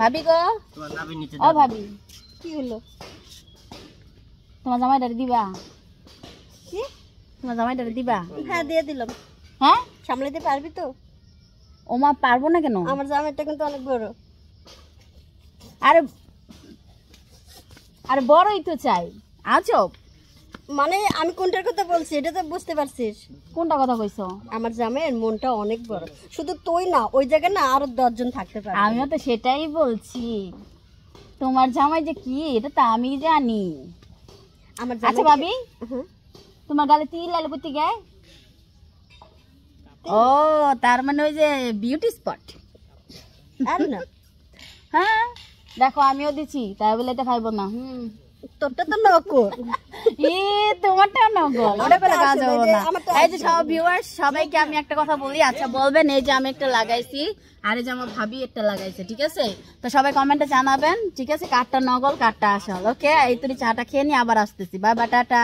ভাবি গো, ও ভাবি, কি হলো? তোমার জামাইটারে দিবা? কি? তোমার জামাইটারে দিবা? হ্যাঁ, দিয়ে দিলাম। হ্যাঁ, সামলাইতে পারবি তো? ও মা, পারবো না কেন? আমার জামাইটা কিন্তু অনেক বড়। আরে আরে বড়ই তো চাই। আজব, মানে আমি কোনটার কথা বলছি এটা তো বুঝতে পারছিস? কোনটা কথা কইছো? আমার জামাইয়ের মনটা অনেক বড়। শুধু তুই না, ওই জায়গায় না আরো 10 জন থাকতে পারে। আমিও তো সেটাই বলছি। তোমার জামাই যে কি এটা তো আমি জানি। আমার আচ্ছা জামাই ভাবি, তোমার গালে তিল লাল করতে গায়? ও, তার মানে ওই যে বিউটি স্পট। আর না, হ্যাঁ দেখো আমিও দিছি, তাই বলে এটা খাইবো না। তোরটা তো নকল। তোমারটা নকল, ওটা করে কাজ হবে না। এই যে সব ভিউয়ার্স, সবাইকে আমি একটা কথা বলি, আচ্ছা বলবেন এই যে আমি একটা লাগাইছি আর এই যে আমার ভাবি একটা লাগাইছে, ঠিক আছে? তো সবাই কমেন্টে জানাবেন, ঠিক আছে, কারটা নকল কারটা আসল। ওকে, এই তুই চাটা খেয়ে নি, আবার আসতেছি। Bye bye, tata.